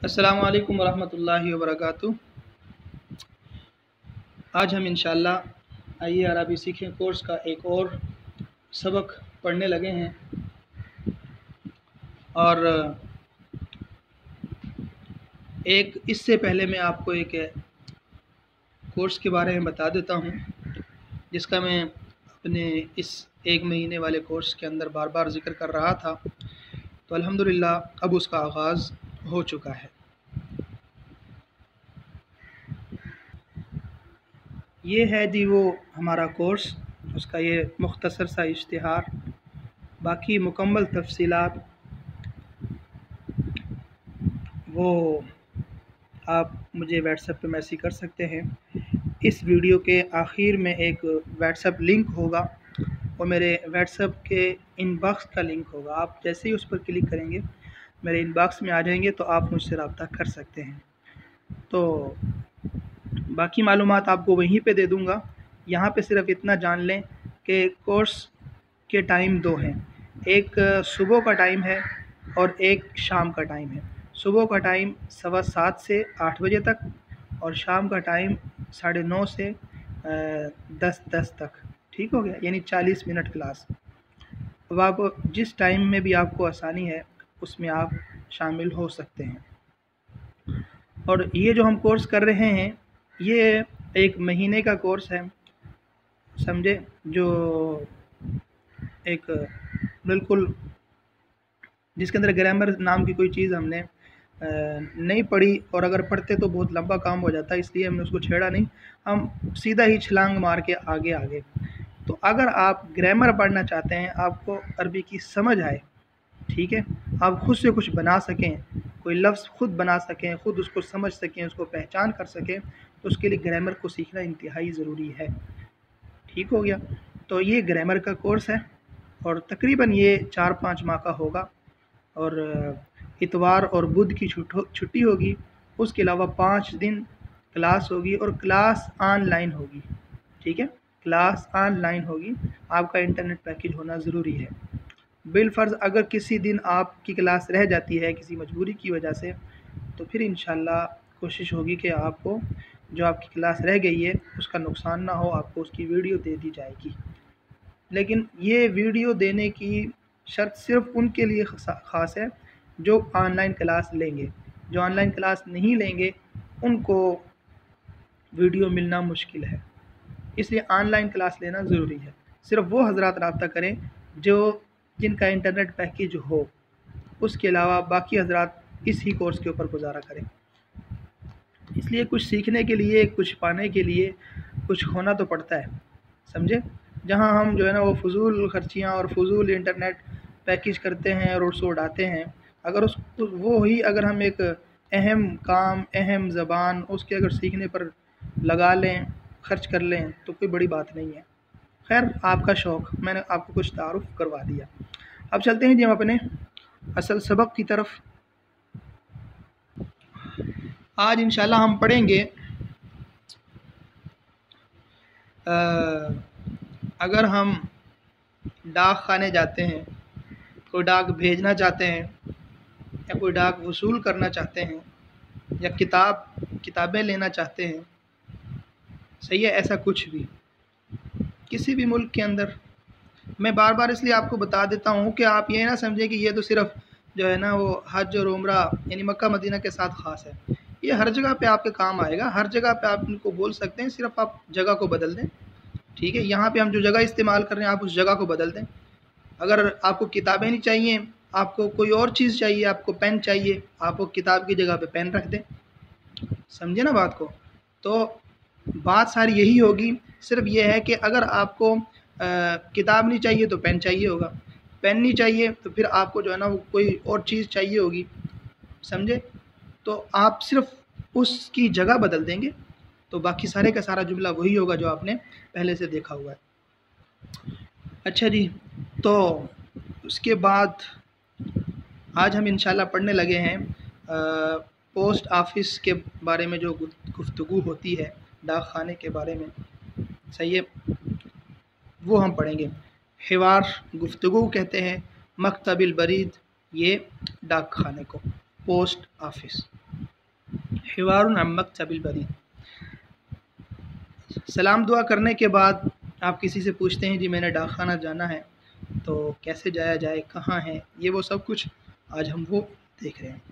अस्सलामु अलैकुम वरहमतुल्लाहि वबरकातुहू। आज हम इंशाअल्लाह आइए अरबी सीखें कोर्स का एक और सबक पढ़ने लगे हैं। और एक इससे पहले मैं आपको एक कोर्स के बारे में बता देता हूं, जिसका मैं अपने इस एक महीने वाले कोर्स के अंदर बार बार ज़िक्र कर रहा था। तो अल्हम्दुलिल्लाह अब उसका आगाज़ हो चुका है। ये है जी वो हमारा कोर्स, उसका ये मुख्तसर सा इश्तिहार। बाकी मुकम्मल तफसीलात वो आप मुझे व्हाट्सएप पे मैसेज कर सकते हैं। इस वीडियो के आखिर में एक व्हाट्सएप लिंक होगा और मेरे व्हाट्सएप के इनबॉक्स का लिंक होगा। आप जैसे ही उस पर क्लिक करेंगे मेरे इनबॉक्स में आ जाएंगे, तो आप मुझसे रब्ता कर सकते हैं। तो बाकी मालूमात आपको वहीं पे दे दूँगा। यहाँ पे सिर्फ इतना जान लें कि कोर्स के टाइम दो हैं, एक सुबह का टाइम है और एक शाम का टाइम है। सुबह का टाइम 7:15 से 8 बजे तक और शाम का टाइम 9:30 से 10:10 तक। ठीक हो गया, यानी 40 मिनट क्लास। अब आप जिस टाइम में भी आपको आसानी है उसमें आप शामिल हो सकते हैं। और ये जो हम कोर्स कर रहे हैं ये एक महीने का कोर्स है, समझे, जो एक बिल्कुल जिसके अंदर ग्रामर नाम की कोई चीज़ हमने नहीं पढ़ी, और अगर पढ़ते तो बहुत लंबा काम हो जाता है, इसलिए हमने उसको छेड़ा नहीं। हम सीधा ही छलांग मार के आगे। तो अगर आप ग्रामर पढ़ना चाहते हैं, आपको अरबी की समझ आए, ठीक है, आप खुद से कुछ बना सकें, कोई लफ्ज़ खुद बना सकें, खुद उसको समझ सकें, उसको पहचान कर सकें, तो उसके लिए ग्रामर को सीखना इंतहाई ज़रूरी है। ठीक हो गया। तो ये ग्रामर का कोर्स है और तकरीबन ये 4-5 माह का होगा और इतवार और बुध की छुट्टी होगी। उसके अलावा 5 दिन क्लास होगी और क्लास ऑनलाइन होगी। ठीक है, क्लास ऑनलाइन होगी। आपका इंटरनेट पैकेज होना ज़रूरी है। बिलफ़र्ज़ अगर किसी दिन आपकी क्लास रह जाती है किसी मजबूरी की वजह से, तो फिर इंशाल्लाह कोशिश होगी कि आपको जो आपकी क्लास रह गई है उसका नुकसान ना हो, आपको उसकी वीडियो दे दी जाएगी। लेकिन ये वीडियो देने की शर्त सिर्फ उनके लिए ख़ास है जो ऑनलाइन क्लास लेंगे। जो ऑनलाइन क्लास नहीं लेंगे उनको वीडियो मिलना मुश्किल है, इसलिए ऑनलाइन क्लास लेना ज़रूरी है। सिर्फ वो हजरात रब्ता करें जिनका इंटरनेट पैकेज हो, उसके अलावा बाकी हजरात इस ही कोर्स के ऊपर गुजारा करें। इसलिए कुछ सीखने के लिए, कुछ पाने के लिए कुछ खोना तो पड़ता है, समझे। जहाँ हम जो है ना वो फ़ुज़ूल खर्चियाँ और फ़ुज़ूल इंटरनेट पैकेज करते हैं और उसको उड़ाते हैं, अगर वो ही अगर हम एक अहम काम, अहम ज़बान उसके अगर सीखने पर लगा लें, ख़र्च कर लें, तो कोई बड़ी बात नहीं है। खैर, आपका शौक़, मैंने आपको कुछ तारुफ़ करवा दिया। अब चलते हैं जी हम अपने असल सबक की तरफ। आज इंशाल्लाह हम पढ़ेंगे अगर हम डाक खाने जाते हैं, कोई डाक भेजना चाहते हैं या कोई डाक वसूल करना चाहते हैं या किताबें लेना चाहते हैं, सही है, ऐसा कुछ भी किसी भी मुल्क के अंदर। मैं बार बार इसलिए आपको बता देता हूँ कि आप ये ना समझें कि ये तो सिर्फ जो है ना वो हज और उम्रा यानी मक्का मदीना के साथ ख़ास है। ये हर जगह पे आपके काम आएगा, हर जगह पे आप इनको बोल सकते हैं, सिर्फ आप जगह को बदल दें। ठीक है, यहाँ पे हम जो जगह इस्तेमाल कर रहे हैं आप उस जगह को बदल दें। अगर आपको किताबें नहीं चाहिए, आपको कोई और चीज़ चाहिए, आपको पेन चाहिए, आप वो किताब की जगह पे पेन रख दें। समझे ना बात को। तो बात सारी यही होगी, सिर्फ ये है कि अगर आपको किताब नहीं चाहिए तो पेन चाहिए होगा, पेन नहीं चाहिए तो फिर आपको जो है ना वो कोई और चीज़ चाहिए होगी, समझे। तो आप सिर्फ उसकी जगह बदल देंगे, तो बाकी सारे का सारा जुमला वही होगा जो आपने पहले से देखा हुआ है। अच्छा जी, तो उसके बाद आज हम इंशाल्लाह पढ़ने लगे हैं पोस्ट ऑफिस के बारे में, जो गुफ्तगू होती है डाक खाने के बारे में, सही है, वो हम पढ़ेंगे। हिवार गुफ्तगू कहते हैं, मकतबिल बरीद ये डाक खाने को, पोस्ट ऑफिस। हिवारुन अन मक्तबिल बरीद। सलाम दुआ करने के बाद आप किसी से पूछते हैं जी मैंने डाकखाना जाना है, तो कैसे जाया जाए, कहाँ है, ये वो सब कुछ आज हम वो देख रहे हैं।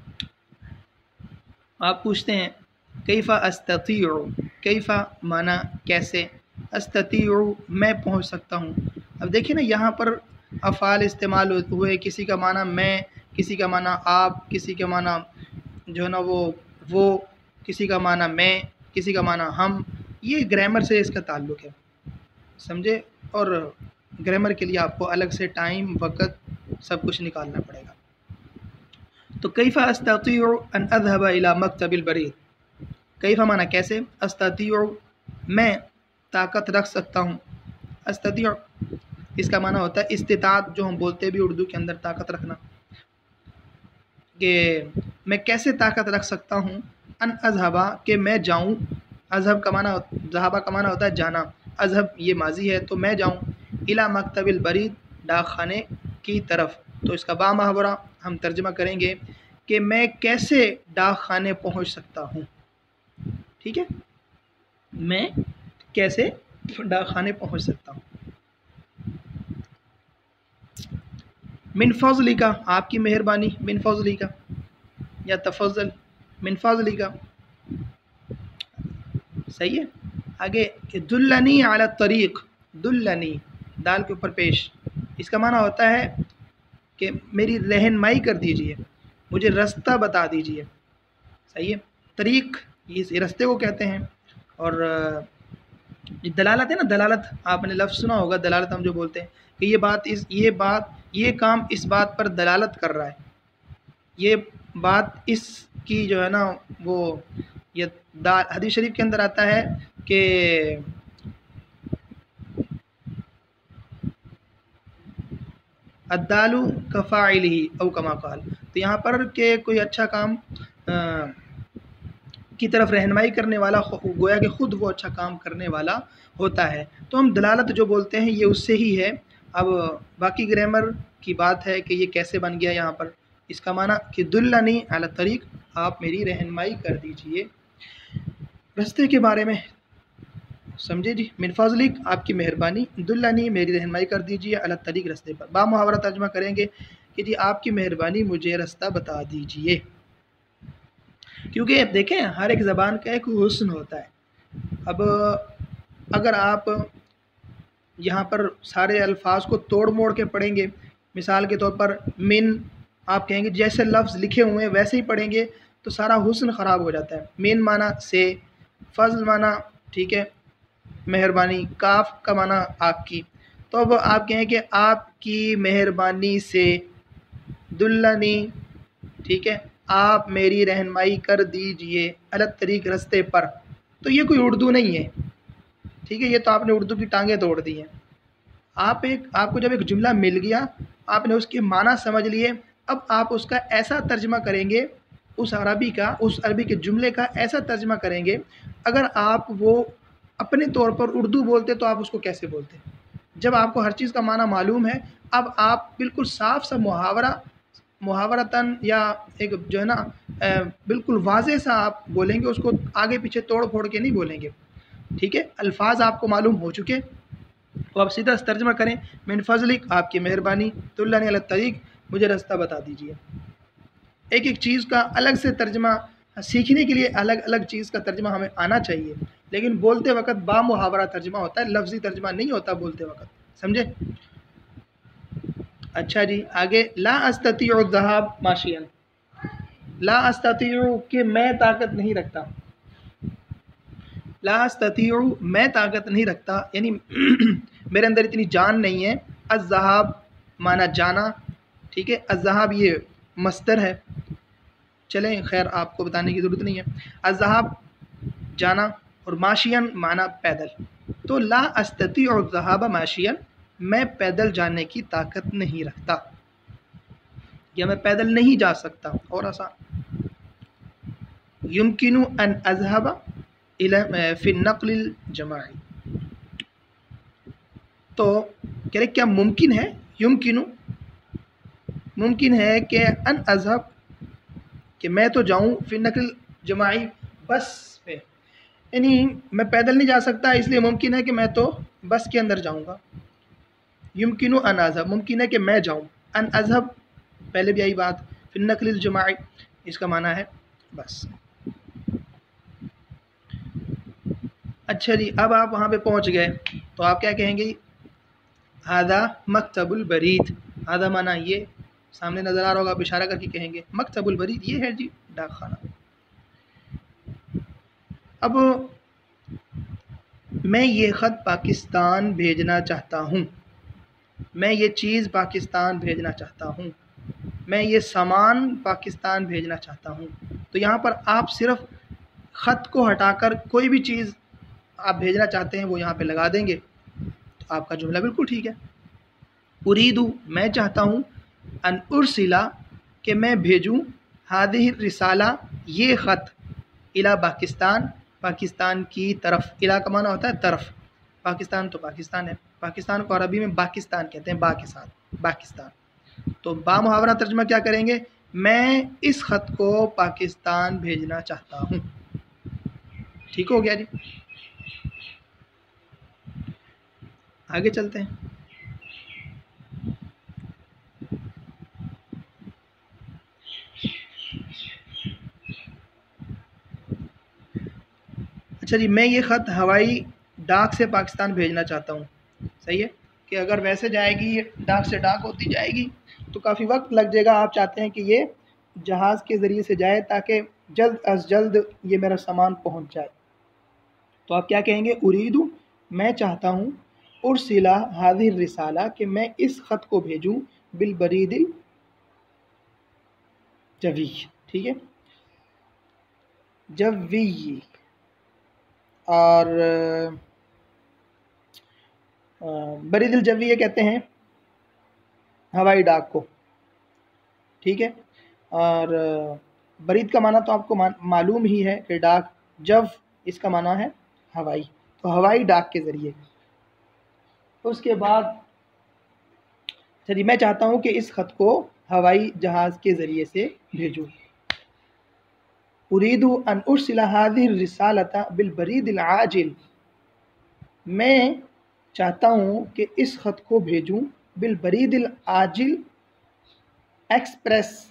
आप पूछते हैं कैफ़ा अस्ततीउ, कैफ़ा माना कैसे, अस्ततीउ मैं पहुँच सकता हूँ। अब देखिए ना, यहाँ पर अफ़ाल इस्तेमाल हुए, किसी का माना मैं, किसी का माना आप, किसी का माना जो है ना वो, किसी का माना मैं, किसी का माना हम। ये ग्रामर से इसका ताल्लुक़ है, समझे। और ग्रामर के लिए आपको अलग से टाइम, वक़्त सब कुछ निकालना पड़ेगा। तो कैफ़ा अस्ततीउ अन अज़हब इला मक्तबिल बरीद, कैफ़ा माना कैसे, अस्ततीउ मैं ताकत रख सकता हूँ। अस्ततीउ इसका माना होता है इस्तिताअत, जो हम बोलते भी उर्दू के अंदर ताकत रखना, कि मैं कैसे ताकत रख सकता हूँ। अन अज़हबा के मैं जाऊँ, अज़हब का माना, ज़हाबा का माना होता है जाना, अज़हब ये माजी है, तो मैं जाऊँ, इला मक्तबिल बरीद डाकखाने की तरफ। तो इसका बा मुहावरा हम तर्जमा करेंगे कि मैं कैसे डाकखाने पहुँच सकता हूँ। ठीक है, मैं कैसे डाकखाने पहुँच सकता हूँ। मिन फ़ज़लिका आपकी मेहरबानी, मिन फ़ज़लिका या तफ़ज़्ज़ल, मिन फ़ज़लिका सही है। आगे दुल्लनी अला तरीक़, दुल्लनी दाल के ऊपर पेश, इसका माना होता है कि मेरी रहनुमाई कर दीजिए, मुझे रास्ता बता दीजिए। सही है। तरीक़ इस रास्ते को कहते हैं। और दलालत है ना, दलालत आपने लफ्ज़ सुना होगा, दलालत हम जो बोलते हैं कि ये काम इस बात पर दलालत कर रहा है, ये बात इसकी जो है ना वो, ये हदीस शरीफ के अंदर आता है कि अद्दालु कफ़ाइलिही औ कमा क़ाल, तो यहाँ पर के कोई अच्छा काम की तरफ रहनुमाई करने वाला, गोया कि ख़ुद वो अच्छा काम करने वाला होता है। तो हम दलालत जो बोलते हैं ये उससे ही है। अब बाकी ग्रामर की बात है कि ये कैसे बन गया यहाँ पर। इसका माना कि दुल्लनी अला तरीक़, आप मेरी रहनुमाई कर दीजिए रास्ते के बारे में, समझे जी। मिन फ़ज़लिक आपकी मेहरबानी, दुल्लनी मेरी रहनुमाई कर दीजिए, अला तरीक़ रास्ते पर। बा मुहावरा तर्जुमा करेंगे कि जी आपकी मेहरबानी मुझे रास्ता बता दीजिए। क्योंकि अब देखें हर एक ज़बान का एक हुस्न होता है। अब अगर आप यहाँ पर सारे अल्फाज को तोड़ मोड़ के पढ़ेंगे, मिसाल के तौर पर मिन आप कहेंगे जैसे लफ्ज़ लिखे हुए हैं वैसे ही पढ़ेंगे, तो सारा हुस्न ख़राब हो जाता है। मिन माना से, फ़ज़ल माना ठीक है मेहरबानी, काफ का माना आपकी। तो अब आप कहें कि आपकी मेहरबानी से, दुल्लनी ठीक है, आप मेरी रहनुमाई कर दीजिए, अलग तरीक़ रास्ते पर। तो ये कोई उर्दू नहीं है, ठीक है, ये तो आपने उर्दू की टांगें तोड़ दी हैं। आपको जब एक जुमला मिल गया, आपने उसके माना समझ लिए, अब आप उसका ऐसा तर्जमा करेंगे, उस अरबी के जुमले का ऐसा तर्जमा करेंगे, अगर आप वो अपने तौर पर उर्दू बोलते तो आप उसको कैसे बोलते। जब आपको हर चीज़ का माना मालूम है, अब आप बिल्कुल साफ सा मुहावरतन या एक जो है ना बिल्कुल वाज़े सा आप बोलेंगे, उसको आगे पीछे तोड़ फोड़ के नहीं बोलेंगे। ठीक है, अल्फाज आपको मालूम हो चुके, तो आप सीधा तर्जमा करें मिन फ़ज़लिक आपकी मेहरबानी, दुल्लनी अला तरीक़ मुझे रास्ता बता दीजिए। एक एक चीज़ का अलग से तर्जमा सीखने के लिए अलग अलग चीज़ का तर्जमा हमें आना चाहिए, लेकिन बोलते वक्त बा मुहावरा तर्जमा होता है, लफ्ज़ी तर्जमा नहीं होता बोलते वक्त, समझे। अच्छा जी, आगे ला अस्ततीउ ज़हाब माशियन, ला अस्ततीउ कि मैं ताकत नहीं रखता, ला अस्ततीउ मैं ताकत नहीं रखता, यानी मेरे अंदर इतनी जान नहीं है। अज़्ज़हाब माना जाना, ठीक है, अज़्ज़हाब ये मस्दर है, चलें खैर आपको बताने की ज़रूरत नहीं है। अज़्ज़हाब जाना और माशियन माना पैदल। तो ला अस्ततीउ ज़हाब माशियन, मैं पैदल जाने की ताकत नहीं रखता, या मैं पैदल नहीं जा सकता। और आसान, युमकिनु अन अज़हब इला फ़ी नक़्लिल जमाई, तो कह रहे क्या मुमकिन है, युमकिनु मुमकिन है कि अन अज़हब कि मैं तो जाऊँ, फ़ी नक़्ल जमाई बस पे, यानी मैं पैदल नहीं जा सकता, इसलिए मुमकिन है कि मैं तो बस के अंदर जाऊँगा। युमकिनु अन अज़हब, मुमकिन है कि मैं जाऊँ। अन अज़हब पहले भी आई बात, फिर नक़लिल जमाई, इसका माना है बस। अच्छा जी, अब आप वहाँ पे पहुँच गए तो आप क्या कहेंगे? हादा मकतबुल बरीद, हादा माना ये, सामने नज़र आ रहा होगा, आप इशारा करके कहेंगे मकतबुल बरीद, ये है जी डाक खाना। अब मैं ये ख़त पाकिस्तान भेजना चाहता हूँ, मैं ये चीज़ पाकिस्तान भेजना चाहता हूँ, मैं ये सामान पाकिस्तान भेजना चाहता हूँ। तो यहाँ पर आप सिर्फ़ ख़त को हटाकर कोई भी चीज़ आप भेजना चाहते हैं वो यहाँ पे लगा देंगे, तो आपका जुमला बिल्कुल ठीक है। उरीदु, मैं चाहता हूँ, अन उर्सिला, कि मैं भेजूँ, हादिहि रिसाला, ये ख़त, इला पाकिस्तान, पाकिस्तान की तरफ। इला का माना होता है तरफ, पाकिस्तान तो पाकिस्तान है, पाकिस्तान को अरबी में पाकिस्तान कहते हैं, बा के साथ, पाकिस्तान। तो बा मुहावरा तर्जुमा क्या करेंगे? मैं इस ख़त को पाकिस्तान भेजना चाहता हूँ। ठीक हो गया जी, आगे चलते हैं। अच्छा जी, मैं ये ख़त हवाई डाक से पाकिस्तान भेजना चाहता हूँ। सही है कि अगर वैसे जाएगी, डाक से डाक होती जाएगी तो काफ़ी वक्त लग जाएगा। आप चाहते हैं कि ये जहाज़ के ज़रिए से जाए ताकि जल्द अज़ जल्द ये मेरा सामान पहुँच जाए। तो आप क्या कहेंगे? उरीदु, मैं चाहता हूँ, उर्सिला हाज़िर रिसाला, कि मैं इस ख़त को भेजूँ, बिल बरीदिल जवी, ठीक है, जवी, और बरीदिल जवी ये कहते हैं हवाई डाक को, ठीक है। और बरीद का माना तो आपको मालूम ही है कि डाक, जव इसका माना है हवाई, तो हवाई डाक के ज़रिए। उसके बाद चलिए, मैं चाहता हूँ कि इस ख़त को हवाई जहाज़ के ज़रिए से भेजूँ। उरीदु अन उर्सिला हाज़िहि रिसालता बिल बरीदिल आजिल, मैं चाहता हूँ कि इस ख़त को भेजूँ बिल बरीदिल आजिल, एक्सप्रेस,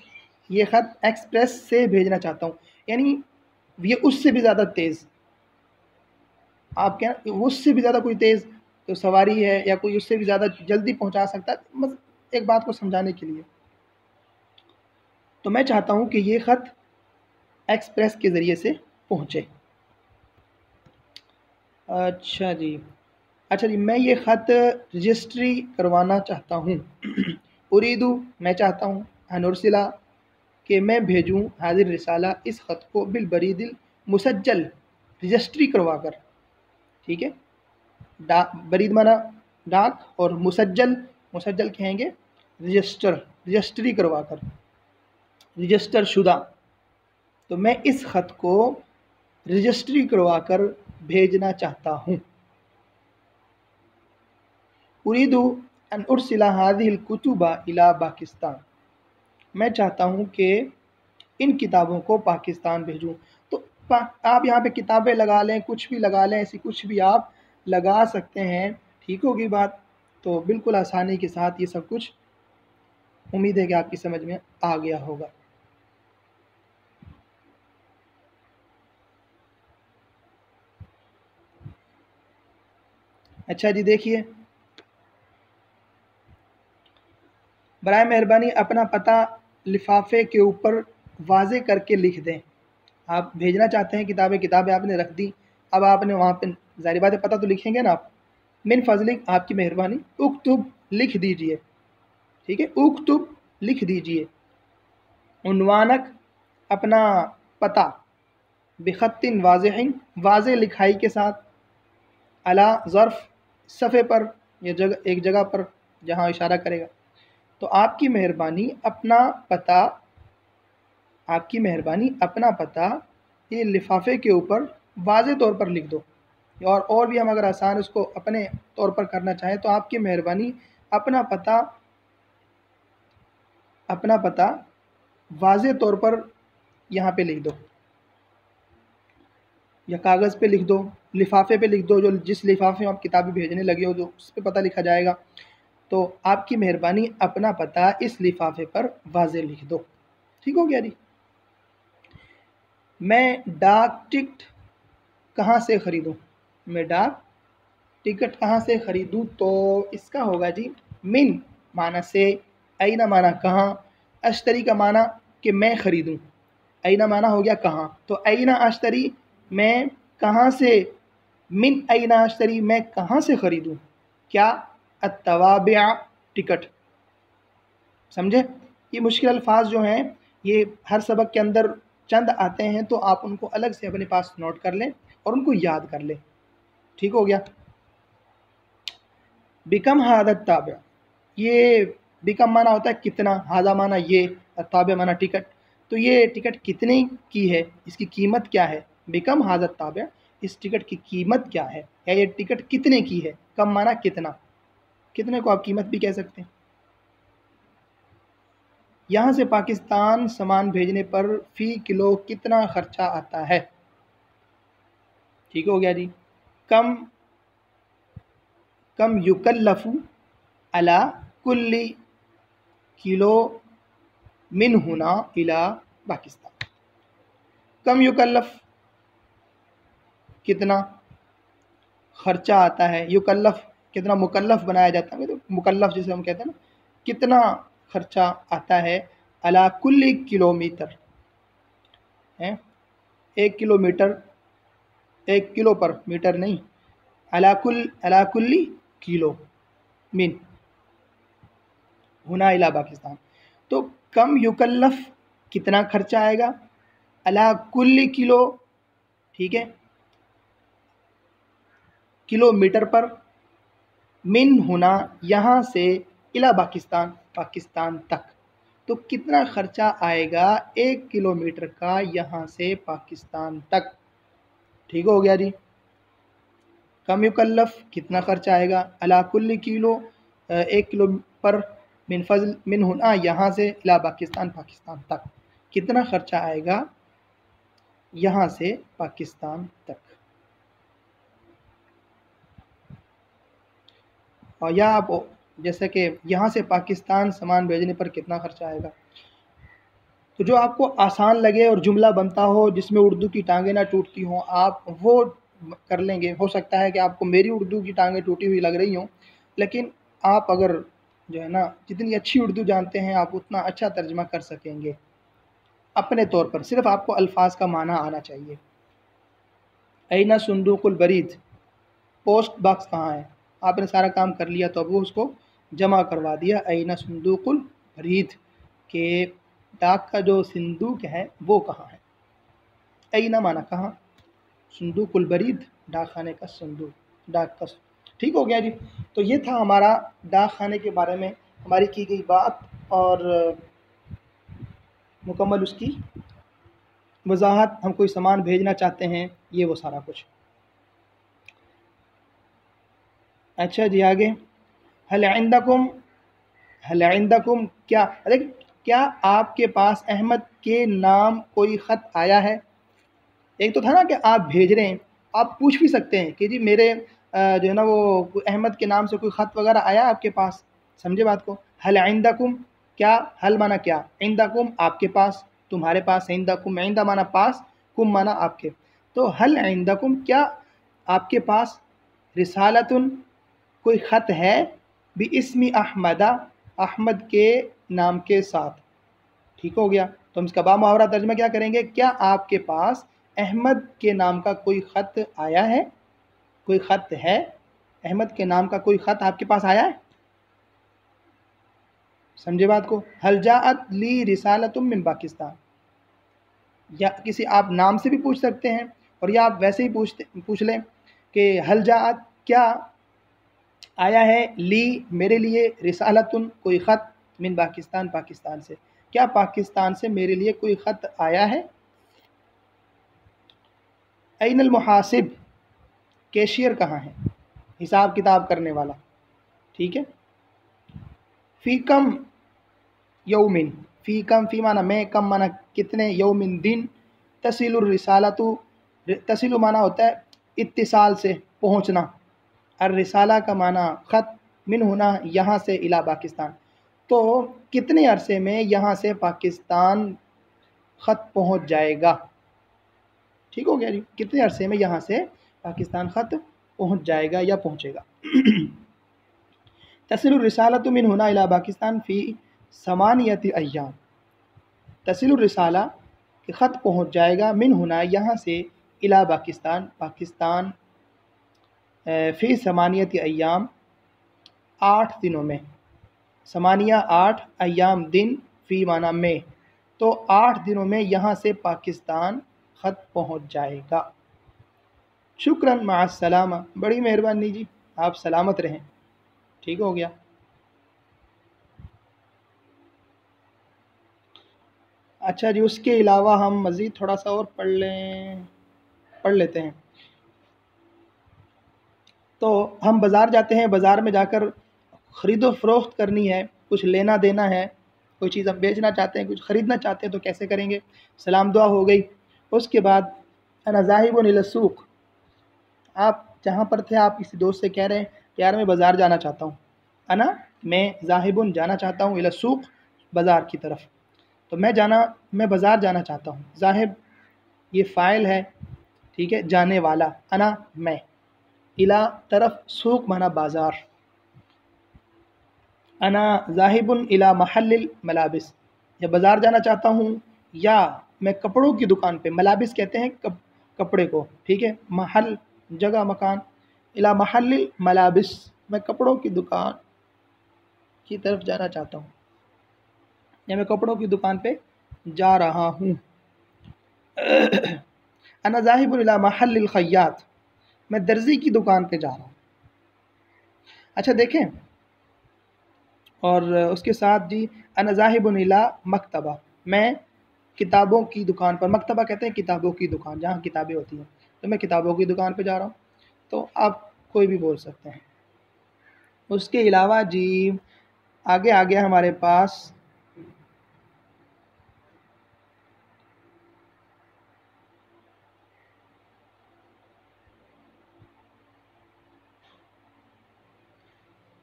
ये ख़त एक्सप्रेस से भेजना चाहता हूँ, यानी ये उससे भी ज़्यादा तेज़। आप क्या, उससे भी ज़्यादा कोई तेज़ तो सवारी है या कोई उससे भी ज़्यादा जल्दी पहुँचा सकता है, बस एक बात को समझाने के लिए। तो मैं चाहता हूँ कि ये ख़त एक्सप्रेस के ज़रिए से पहुँचे। अच्छा जी, अच्छा जी, मैं ये ख़त रजिस्ट्री करवाना चाहता हूँ। उरीदु, मैं चाहता हूँ, अनुरसिला, कि मैं भेजूँ, हाज़िर रिसाला, इस ख़त को, बिल बरीदिल मुसज्जल, रजिस्ट्री करवा कर, ठीक है। डाक, बरीद माना डाक, और मुसज्जल, मुसज्जल कहेंगे रजिस्टर, रजिस्ट्री करवा कर, रजिस्टर शुदा। तो मैं इस ख़त को रजिस्ट्री करवा कर भेजना चाहता हूँ। उरीदु अन उर्सिला हाज़िहिल कुतुबा इला पाकिस्तान, मैं चाहता हूँ कि इन किताबों को पाकिस्तान भेजूँ। तो आप यहाँ पे किताबें लगा लें, कुछ भी लगा लें, ऐसी कुछ भी आप लगा सकते हैं, ठीक होगी बात। तो बिल्कुल आसानी के साथ ये सब कुछ, उम्मीद है कि आपकी समझ में आ गया होगा। अच्छा जी, देखिए, बराए मेहरबानी अपना पता लिफाफे के ऊपर वाज़े करके लिख दें। आप भेजना चाहते हैं किताबें, किताबें आपने रख दी, अब आपने वहाँ पे ज़ाहिर बात है पता तो लिखेंगे ना आप। मिन फ़ज़लिक, आपकी मेहरबानी, उक्तुब, लिख दीजिए, ठीक है, उक्तुब, लिख दीजिए, उन्वानक, अपना पता, बिख़त्तिन वाज़िहिन, वाज़े लिखाई के साथ, अला ज़र्फ़, सफ़े पर या जगह, एक जगह पर जहाँ इशारा करेगा। तो आपकी मेहरबानी अपना पता, आपकी मेहरबानी अपना पता ये लिफाफे के ऊपर वाज़े तौर पर लिख दो। और भी हम अगर आसान उसको अपने तौर पर करना चाहें तो आपकी मेहरबानी अपना पता, अपना पता वाज़े तौर पर यहाँ पे लिख दो। या कागज़ पे लिख दो, लिफाफे पे लिख दो, जो जिस लिफाफे में आप किताबें भेजने लगे हो जो उस पे पता लिखा जाएगा। तो आपकी मेहरबानी अपना पता इस लिफाफे पर वाज़े लिख दो। ठीक हो गया जी। मैं डाक टिकट कहाँ से ख़रीदूँ? मैं डाक टिकट कहाँ से ख़रीदूँ? तो इसका होगा जी मिन माना से, ऐना माना कहाँ, अश्तरी का माना कि मैं ख़रीदूँ, ऐना माना हो गया कहाँ, तो ऐना अश्तरी मैं कहाँ से, मिन ऐना अश्तरी मैं कहाँ से ख़रीदूँ, क्या अत्तवाबिया टिकट। समझे? ये मुश्किल अल्फाज जो हैं ये हर सबक के अंदर चंद आते हैं, तो आप उनको अलग से अपने पास नोट कर लें और उनको याद कर लें। ठीक हो गया। बिकम हादा ताबा, ये बिकम माना होता है कितना, हादा माना ये, ताबा माना टिकट। तो ये टिकट कितने की है, इसकी कीमत क्या है? बिकम हादा ताबा, इस टिकट की कीमत क्या है, या ये टिकट कितने की है। कम माना कितना, कितने को आप कीमत भी कह सकते हैं। यहाँ से पाकिस्तान सामान भेजने पर फ़ी किलो कितना खर्चा आता है। ठीक हो गया जी। कम कम युकल्लफु अला कुल्ली किलो मिन हुना इला पाकिस्तान। कम युकल्लफ कितना खर्चा आता है, युकल्लफ कितना मुकल्लफ बनाया जाता है, तो मुकल्लफ जिसे हम कहते हैं ना, कितना खर्चा आता है अला कुल्ली किलोमीटर है, 1 किलोमीटर, 1 किलो पर, मीटर नहीं, अला कुल्ली किलो मिन हुना इला पाकिस्तान। तो कम युकल्लफ कितना खर्चा आएगा, अला कुल्ली किलो, ठीक है, किलोमीटर पर, मिन हुना यहाँ से, इला पाकिस्तान पाकिस्तान तक। तो कितना खर्चा आएगा 1 किलोमीटर का यहाँ से पाकिस्तान तक। ठीक हो गया जी। कम युकल्लफ कितना खर्चा आएगा, अला कुल्ली किलो, 1 किलो पर, मिन फजल मिन हुना यहाँ से, इला पाकिस्तान पाकिस्तान तक, कितना खर्चा आएगा यहाँ से पाकिस्तान तक। और या आप जैसे कि यहाँ से पाकिस्तान सामान भेजने पर कितना खर्चा आएगा, तो जो आपको आसान लगे और जुमला बनता हो जिसमें उर्दू की टांगें ना टूटती हों, आप वो कर लेंगे। हो सकता है कि आपको मेरी उर्दू की टांगें टूटी हुई लग रही हों, लेकिन आप अगर जो है ना जितनी अच्छी उर्दू जानते हैं आप उतना अच्छा तर्जमा कर सकेंगे अपने तौर पर। सिर्फ आपको अल्फाज का माना आना चाहिए। ऐना सुंदूकुल बरीद, पोस्ट बॉक्स कहाँ है, आपने सारा काम कर लिया तो अब वो उसको जमा करवा दिया। ऐना सुंदूकुल बरीद के डाक का जो सिंदूक है वो कहाँ है। ऐना माना कहाँ, सुंदूकुल बरीद डाक खाने का संदूक, डाक का। ठीक हो गया जी। तो ये था हमारा डाक खाने के बारे में हमारी की गई बात और मुकम्मल उसकी वजाहत। हम कोई सामान भेजना चाहते हैं, ये वो सारा कुछ। अच्छा जी आगे, हल इंदकुम क्या, अरे क्या आपके पास अहमद के नाम कोई ख़त आया है। एक तो था ना कि आप भेज रहे हैं, आप पूछ भी सकते हैं कि जी मेरे जो है ना वो अहमद के नाम से कोई ख़त वगैरह आया आपके पास। समझे बात को। हल इंदकुम क्या, हल माना क्या, इंदकुम आपके पास, तुम्हारे पास, इंदकुम इंदा माना पास, कुम माना आपके। तो हल इंदकुम क्या आपके पास, रिसालतुन कोई ख़त है, भी इसमी अहमदा अहमद के नाम के साथ। ठीक हो गया। तो हम इसका बामुहावरा तर्जमा क्या करेंगे, क्या आपके पास अहमद के नाम का कोई ख़त आया है, कोई ख़त है, अहमद के नाम का कोई ख़त आपके पास आया है। समझे बात को। हल जाअत ली रिसालतुम मिन पाकिस्तान, या किसी आप नाम से भी पूछ सकते हैं और या आप वैसे ही पूछ लें कि हल जाअत क्या आया है, ली मेरे लिए, रिसालतुन कोई ख़त, मिन पाकिस्तान पाकिस्तान से, क्या पाकिस्तान से मेरे लिए कोई ख़त आया है। ऐनल मुहासिब कैशियर कहाँ है, हिसाब किताब करने वाला। ठीक है। फ़ी कम यौमिन, फ़ी कम, फ़ी माना में, कम माना कितने, यौमिन दिन, तसिलुर रिसालतु तसिलु माना होता है इत्तिसाल से पहुँचना, और रिसाला का माना ख़त, मिन होना यहाँ से इला पाकिस्तान। तो कितने अरसे में यहाँ से पाकिस्तान ख़त पहुँच जाएगा। ठीक हो गया जी, कितने अरसे में यहाँ से पाकिस्तान ख़त पहुँच जाएगा या पहुँचेगा। तसिलु रिसालतु मिन हुना इला पाकिस्तान फ़ी समानियति अय्याम। तसिलु रिसाला कि ख़त पहुँच जाएगा, मिन हुना यहाँ से, इला पाकिस्तान पाकिस्तान, फ़ी समानियति अय्याम 8 दिनों में। समानिया 8, अय्याम दिन, फ़ी माना में, तो 8 दिनों में यहाँ से पाकिस्तान ख़त पहुँच जाएगा। शुक्रन माअस्सलामा, बड़ी मेहरबानी जी, आप सलामत रहें। ठीक हो गया। अच्छा जी, उसके अलावा हम मज़ीद थोड़ा सा और पढ़ लेते हैं। तो हम बाज़ार जाते हैं, बाज़ार में जाकर ख़रीदो फ़रोख्त करनी है, कुछ लेना देना है, कोई चीज़ हम बेचना चाहते हैं, कुछ ख़रीदना चाहते हैं, तो कैसे करेंगे। सलाम दुआ हो गई। उसके बाद अना ज़ाहिबुन इला सूक़, आप जहाँ पर थे आप किसी दोस्त से कह रहे हैं कि यार मैं बाज़ार जाना चाहता हूँ। अना, मैं, ज़ाहिबुन जाना चाहता हूँ, इला सूक़ बाज़ार की तरफ। तो मैं बाज़ार जाना चाहता हूँ। ज़ाहिब ये फ़ाइल है, ठीक है, जाने वाला। अना मैं, इला तरफ, सूक़ माना बाज़ार। अना ज़ाहिबुन इला महल्लिल मलाबिस, या बाज़ार जाना चाहता हूँ, या मैं कपड़ों की दुकान पे, मलाबिस कहते हैं कपड़े को, ठीक है, महल जगह मकान, इला महल्लिल मलाबिस, मैं कपड़ों की दुकान की तरफ जाना चाहता हूँ, या मैं कपड़ों की दुकान पे जा रहा हूँ। अना ज़ाहिबुन इला महल्लिल ख़य्यात, मैं दर्जी की दुकान पे जा रहा हूँ। अच्छा देखें, और उसके साथ जी अना ज़ाहिबुन इला मकतबा, मैं किताबों की दुकान पर, मकतबा कहते हैं किताबों की दुकान, जहाँ किताबें होती हैं, तो मैं किताबों की दुकान पे जा रहा हूँ। तो आप कोई भी बोल सकते हैं। उसके अलावा जी आगे आ गया हमारे पास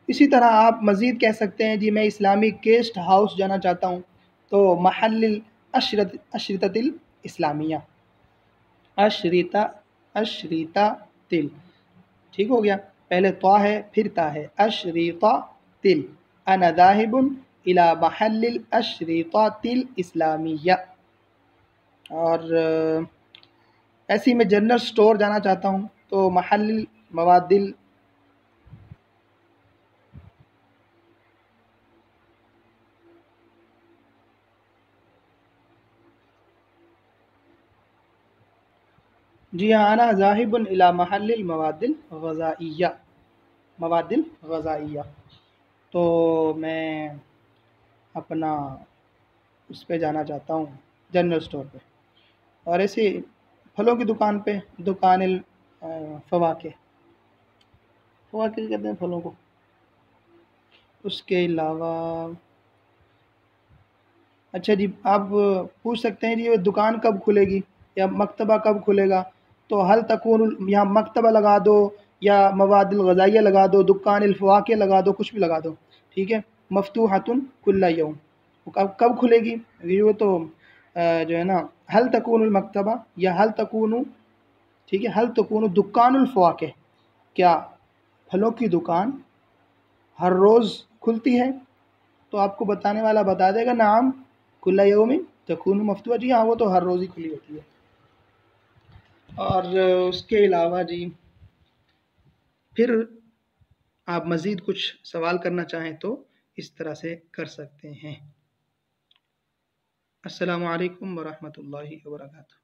इसी तरह आप मज़ीद कह सकते हैं जी मैं इस्लामिक गेस्ट हाउस जाना चाहता हूँ, तो महल्लिल अशरिततिल इस्लामिया, अशरिता अशरिता तिल। ठीक हो गया, पहले तो है फिर ता है, अशरिता तिल। अना ज़ाहिबुन इला महल्लिल अशरिता तिल इस्लामिया। और ऐसे ही मैं जनरल स्टोर जाना चाहता हूँ, तो महल्लिल मवादिल जी हाँ, अना ज़ाहिबुन इला महल्लिल मवादिल ग़ज़ाइया, मवादिल ग़ज़ाइया। तो मैं अपना उस पे जाना चाहता हूँ, जनरल स्टोर पे। और ऐसे फलों की दुकान पे, दुकानिल फ़वाके, फ़वाके कहते हैं फलों को। उसके अलावा अच्छा जी, आप पूछ सकते हैं जी ये दुकान कब खुलेगी या मकतबा कब खुलेगा। तो हल तकून, यहाँ मकतबा लगा दो या मवादिल ग़ज़ाइया लगा दो, दुकानिल फ़वाके लगा दो, कुछ भी लगा दो, ठीक है। मफ़तूहतुन कुल्ला यौम, वो कब खुलेगी, ये तो जो है ना, हल तकूनुल मकतबा या हल तकूनु, ठीक है, हल तकूनु दुकानुल फ़वाके, क्या फलों की दुकान हर रोज़ खुलती है। तो आपको बताने वाला बता देगा नाम कुल्ला यौमिन तकूनु मफ्तूहा, जी हाँ, वो तो हर रोज़ ही खुली होती है। और उसके अलावा जी फिर आप मज़ीद कुछ सवाल करना चाहें तो इस तरह से कर सकते हैं। अस्सलामु अलैकुम व रहमतुल्लाहि व बरकातुहू।